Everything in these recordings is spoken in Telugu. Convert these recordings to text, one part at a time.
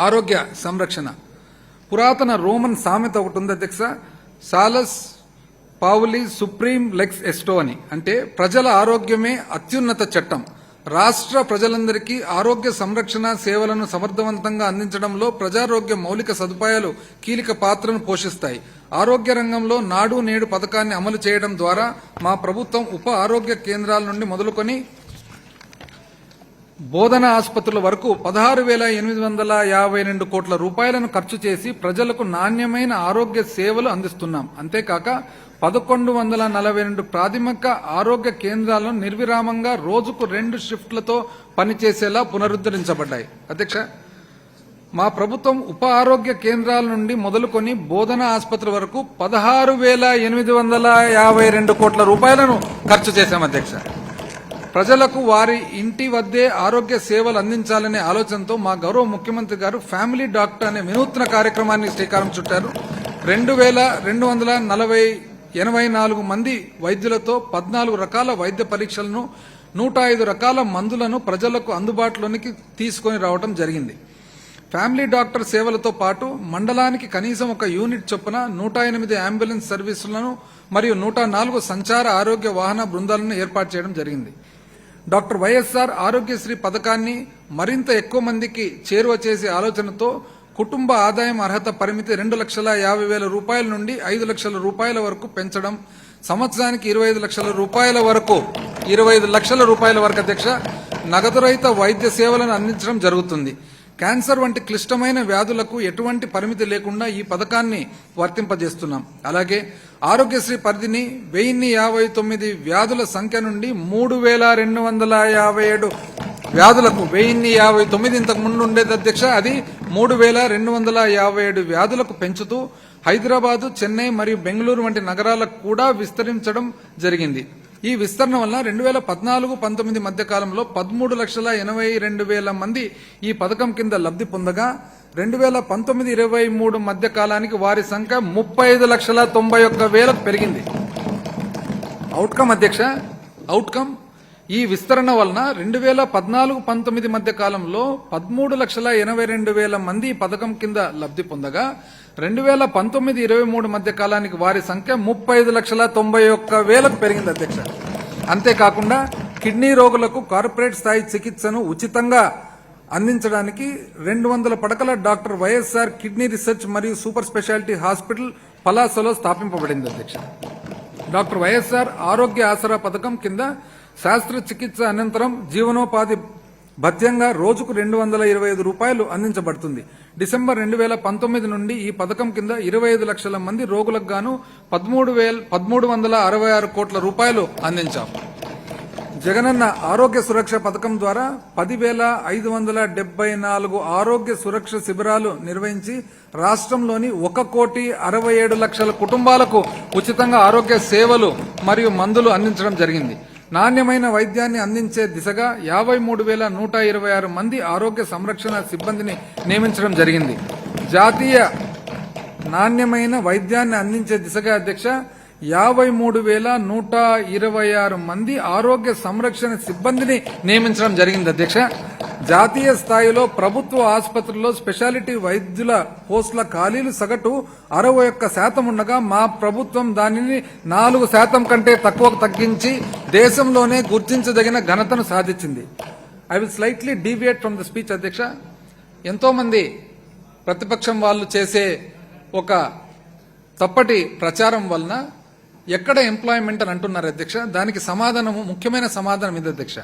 ఆరోగ్య సంరక్షణ. పురాతన రోమన్ సామెత ఒకటి ఉంది అధ్యక్ష, సాలస్ పావులి సుప్రీం లెక్స్ ఎస్టో అని. అంటే ప్రజల ఆరోగ్యమే అత్యున్నత చట్టం. రాష్ట్ర ప్రజలందరికీ ఆరోగ్య సంరక్షణ సేవలను సమర్థవంతంగా అందించడంలో ప్రజారోగ్య మౌలిక సదుపాయాలు కీలక పాత్రను పోషిస్తాయి. ఆరోగ్య రంగంలో నాడు నేడు పథకాన్ని అమలు చేయడం ద్వారా మా ప్రభుత్వం ఉప ఆరోగ్య కేంద్రాల నుండి మొదలుకొని బోధన ఆసుపత్రుల వరకు 16,852 కోట్ల రూపాయలను ఖర్చు చేసి ప్రజలకు నాణ్యమైన ఆరోగ్య సేవలు అందిస్తున్నాం. అంతేకాక 1,142 ప్రాథమిక ఆరోగ్య కేంద్రాలను నిర్విరామంగా రోజుకు 2 షిఫ్ట్లతో పనిచేసేలా పునరుద్ధరించబడ్డాయి. అధ్యక్ష, మా ప్రభుత్వం ఉప ఆరోగ్య కేంద్రాల నుండి మొదలుకొని బోధన ఆసుపత్రి వరకు 16,852 కోట్ల రూపాయలను ఖర్చు చేశాం. అధ్యక్ష, ప్రజలకు వారి ఇంటి వద్దే ఆరోగ్య సేవలు అందించాలనే ఆలోచనతో మా గౌరవ ముఖ్యమంత్రి గారు ఫ్యామిలీ డాక్టర్ అనే వినూత్న కార్యక్రమాన్ని శ్రీకారం చుట్టారు. 2,284 మంది వైద్యులతో 14 రకాల వైద్య పరీక్షలను 105 రకాల మందులను ప్రజలకు అందుబాటులోనికి తీసుకొని రావడం జరిగింది. ఫ్యామిలీ డాక్టర్ సేవలతో పాటు మండలానికి కనీసం ఒక యూనిట్ చొప్పున 108 అంబులెన్స్ సర్వీసులను మరియు 104 సంచార ఆరోగ్య వాహన బృందాలను ఏర్పాటు చేయడం జరిగింది. డాక్టర్ వైఎస్ఆర్ ఆరోగ్యశ్రీ పథకాన్ని మరింత ఎక్కువ మందికి చేరువ చేసే ఆలోచనతో కుటుంబ ఆదాయం అర్హత పరిమితి 2,50,000 రూపాయల నుండి 5 లక్షల రూపాయల వరకు పెంచడం, సంవత్సరానికి 25 లక్షల రూపాయల వరకు అధ్యక్ష నగదు రహిత వైద్య సేవలను అందించడం జరుగుతుంది. క్యాన్సర్ వంటి క్లిష్టమైన వ్యాధులకు ఎటువంటి పరిమితి లేకుండా ఈ పథకాన్ని వర్తింపజేస్తున్నాం. అలాగే ఆరోగ్యశ్రీ పరిధిని 1,059 వ్యాధుల సంఖ్య నుండి 3,257 వ్యాధులకు 1,059 ఇంతకు ముందు ఉండేది అధ్యక్ష, అది 3,257 వ్యాధులకు పెంచుతూ హైదరాబాదు, చెన్నై మరియు బెంగళూరు వంటి నగరాలకు కూడా విస్తరించడం జరిగింది. ఈ విస్తరణ వల్ల 2014-19 మధ్య కాలంలో 13,82,000 మంది ఈ పథకం కింద లబ్ధి పొందగా 2019-23 మధ్య కాలానికి వారి సంఖ్య 35,91,000 పెరిగింది. అవుట్కమ్ అధ్యక్ష, ఈ విస్తరణ వలన 2014-19 మధ్య కాలంలో 13,82,000 మంది ఈ పథకం కింద లబ్ధి పొందగా 2019-23 మధ్య కాలానికి వారి సంఖ్య 35,91,000 పెరిగింది అధ్యక్ష. అంతేకాకుండా కిడ్నీ రోగులకు కార్పొరేట్ స్థాయి చికిత్సను ఉచితంగా అందించడానికి 200 పడకల డాక్టర్ వైఎస్ఆర్ కిడ్నీ రీసెర్చ్ మరియు సూపర్ స్పెషాలిటీ హాస్పిటల్ పలాసలో స్థాపింపబడింది అధ్యక్ష. డాక్టర్ వైఎస్ఆర్ ఆరోగ్య ఆసరా పథకం కింద శస్త్రచికిత్స అనంతరం జీవనోపాధి భత్యంగా రోజుకు 225 రూపాయలు అందించబడుతుంది. డిసెంబర్ 2019 నుండి ఈ పథకం కింద 25 లక్షల మంది రోగులకు గాను 13,366 కోట్ల రూపాయలు అందించాం. జగనన్న ఆరోగ్య సురక్ష పథకం ద్వారా 10,574 ఆరోగ్య సురక్ష శిబిరాలు నిర్వహించి రాష్ట్రంలోని 1,67,00,000 కుటుంబాలకు ఉచితంగా ఆరోగ్య సేవలు మరియు మందులు అందించడం జరిగింది. నాణ్యమైన వైద్యాన్ని అందించే దిశగా 53,126 మంది ఆరోగ్య సంరక్షణ సిబ్బందిని నియమించడం జరిగింది. జాతీయ నాణ్యమైన వైద్యాన్ని అందించే దిశగా అధ్యక్ష 53,126 మంది ఆరోగ్య సంరక్షణ సిబ్బందిని నియమించడం జరిగింది అధ్యక్ష. జాతీయ స్థాయిలో ప్రభుత్వ ఆసుపత్రుల్లో స్పెషాలిటీ వైద్యుల పోస్టుల ఖాళీలు సగటు 61% ఉండగా మా ప్రభుత్వం దానిని 4% కంటే తక్కువకు తగ్గించి దేశంలోనే గుర్తించదగిన ఘనతను సాధించింది. I will slightly deviate from the speech అధ్యక్ష. ఎంతో మంది ప్రతిపక్షం వాళ్ళు చేసే ఒక తప్పటి ప్రచారం వలన ఎక్కడ ఎంప్లాయ్మెంట్ అని అంటున్నారు అధ్యక్ష. దానికి ముఖ్యమైన సమాధానం ఇది అధ్యక్ష.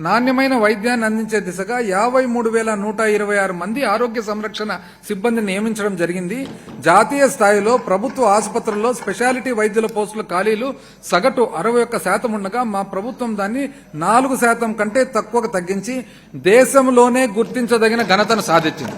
నాణ్యమైన వైద్యాన్ని అందించే దిశగా 53,126 మంది ఆరోగ్య సంరక్షణ సిబ్బందిని నియమించడం జరిగింది. జాతీయ స్థాయిలో ప్రభుత్వ ఆసుపత్రుల్లో స్పెషాలిటీ వైద్యుల పోస్టుల ఖాళీలు సగటు 61% ఉండగా మా ప్రభుత్వం దాన్ని 4% కంటే తక్కువకు తగ్గించి దేశంలోనే గుర్తించదగిన ఘనతను సాధించింది.